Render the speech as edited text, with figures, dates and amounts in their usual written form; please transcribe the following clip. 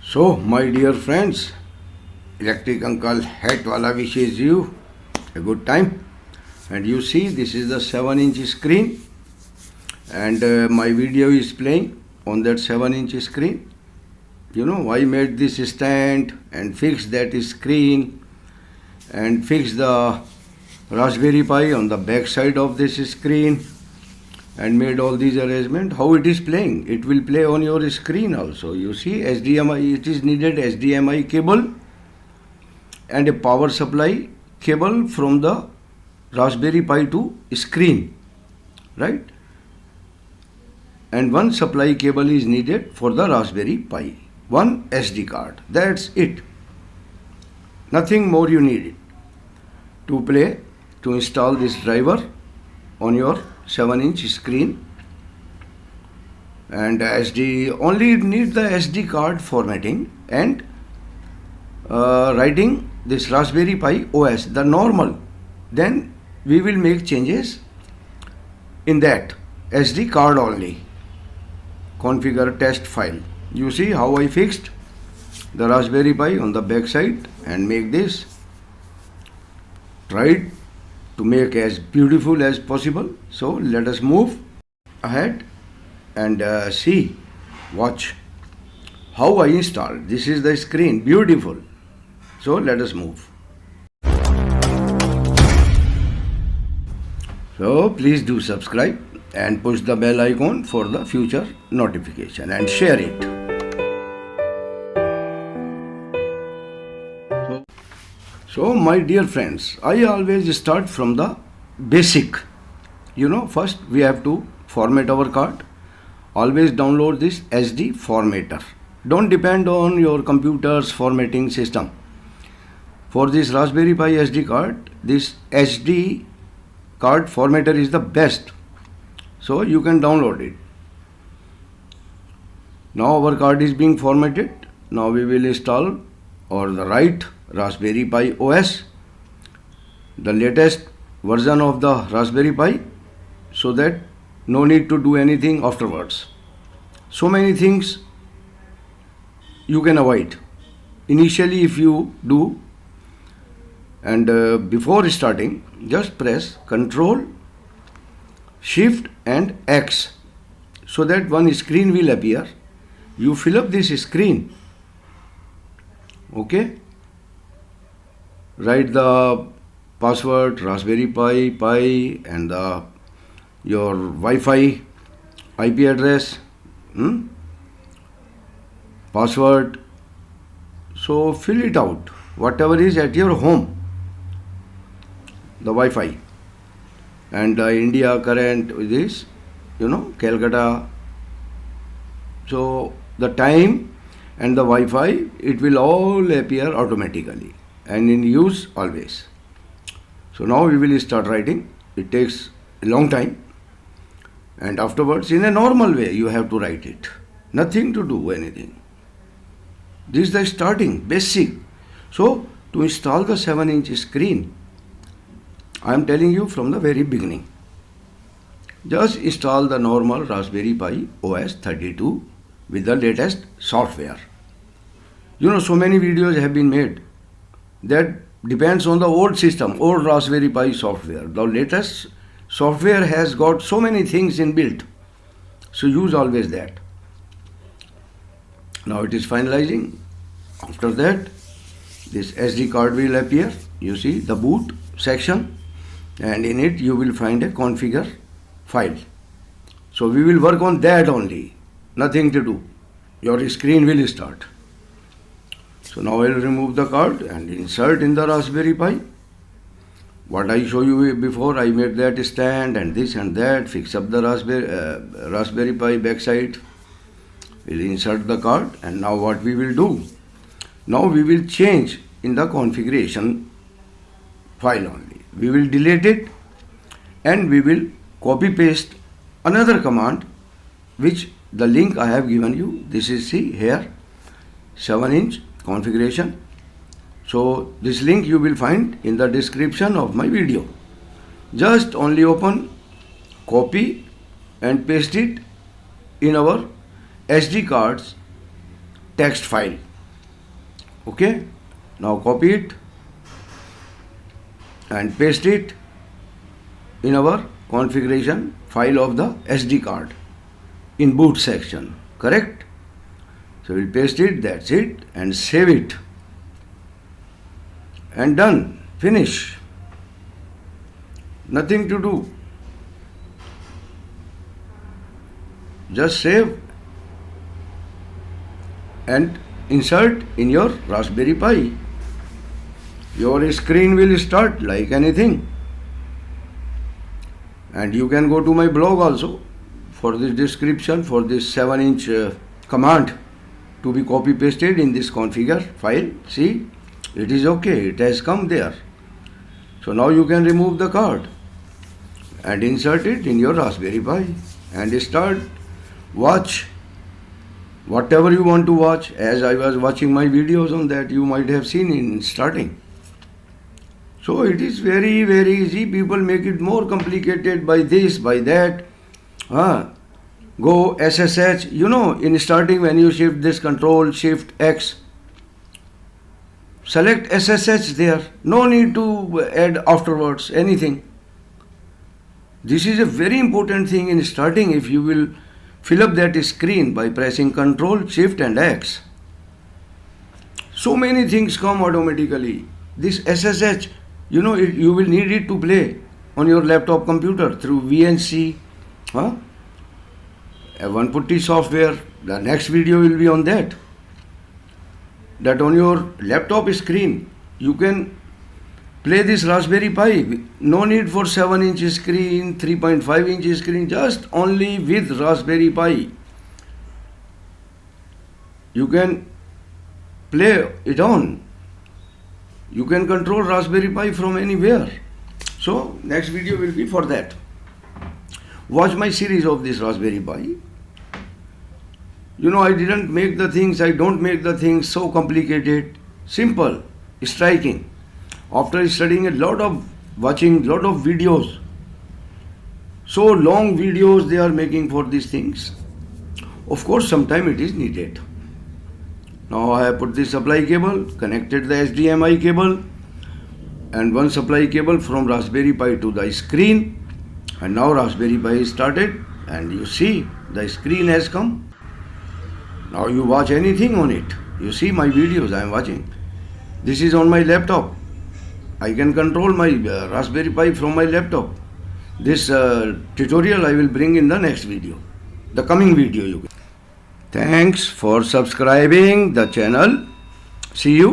So, my dear friends, Electric Uncle Hatwala wishes you a good time. And you see, this is the 7-inch screen, and my video is playing on that 7-inch screen. You know, I made this stand and fixed that screen and fixed the Raspberry Pi on the back side of this screen and made all these arrangements. How it is playing? It will play on your screen also. You see, HDMI, it is needed HDMI cable and a power supply cable from the Raspberry Pi to screen, right? And one supply cable is needed for the Raspberry Pi. One SD card. That's it. Nothing more you need to install this driver on your 7-inch screen. And only need the SD card formatting and writing this Raspberry Pi OS, the normal. Then we will make changes in that SD card only. Configure test file. You see how I fixed the Raspberry Pi on the back side and make this. Tried to make as beautiful as possible. So let us move ahead and watch how I installed. This is the screen, beautiful. So let us move. So please do subscribe and push the bell icon for the future notification and share it. So my dear friends, I always start from the basic. First we have to format our card. Always download this SD formatter. Don't depend on your computer's formatting system. For this Raspberry Pi SD card, this SD card formatter is the best. So you can download it. Now our card is being formatted. Now we will install or write Raspberry Pi OS, the latest version of the Raspberry Pi, so that no need to do anything afterwards. So many things you can avoid initially if you do. And before starting, just press Ctrl, Shift and X so that one screen will appear. You fill up this screen. Okay. Write the password, Raspberry Pi, and your Wi-Fi IP address, password. So fill it out, whatever is at your home, the Wi-Fi, and India current is, Calcutta. So the time and the Wi-Fi, it will all appear automatically and in use always. So now we will start writing. It takes a long time, and afterwards in a normal way you have to write it. Nothing to do anything. This is the starting, basic. So to install the 7-inch screen, I am telling you from the very beginning. Just install the normal Raspberry Pi OS 32 with the latest software. So many videos have been made that depends on the old system, old Raspberry Pi software. The latest software has got so many things inbuilt. So use always that. Now it is finalizing. After that, this SD card will appear. You see the boot section, and in it you will find a configure file. So we will work on that only. Nothing to do. Your screen will start. So now I will remove the card and insert in the Raspberry Pi. What I show you before, I made that stand and this and that, fix up the Raspberry Pi backside. We'll insert the card, and now what we will do? Now we will change in the configuration file only. We will delete it and we will copy paste another command, which the link I have given you. This is, see here, 7-inch configuration. So this link you will find in the description of my video. Just only open, copy and paste it in our SD card's text file. Okay, now copy it and paste it in our configuration file of the SD card in boot section, correct? So we'll paste it, that's it, and save it. And done, finish. Nothing to do. Just save and insert in your Raspberry Pi. Your screen will start like anything. And you can go to my blog also for this description, for this 7-inch command to be copy pasted in this configure file. See, it is okay, it has come there. So now you can remove the card and insert it in your Raspberry Pi and start watch whatever you want to watch. As I was watching my videos on that, you might have seen in starting. So it is very, very easy. People make it more complicated by this, by that. Go SSH. You know, in starting when you shift this Control Shift X, select SSH there. No need to add afterwards anything. This is a very important thing in starting. If you will fill up that screen by pressing Control Shift and X, so many things come automatically. This SSH, you know, you will need it to play on your laptop computer through VNC, a putty software. The next video will be on that. That on your laptop screen, you can play this Raspberry Pi. No need for 7-inch screen, 3.5-inch screen, just only with Raspberry Pi. You can play it on. You can control Raspberry Pi from anywhere. So next video will be for that. Watch my series of this Raspberry Pi. You know, I don't make the things so complicated. Simple, striking. After studying watching lot of videos, so long videos they are making for these things. Of course, sometime it is needed. Now I have put the supply cable, connected the HDMI cable and one supply cable from Raspberry Pi to the screen, and now Raspberry Pi is started and you see the screen has come. Now you watch anything on it. You see my videos I am watching. This is on my laptop. I can control my Raspberry Pi from my laptop. This tutorial I will bring in the next video, the coming video. Thanks for subscribing the channel. See you.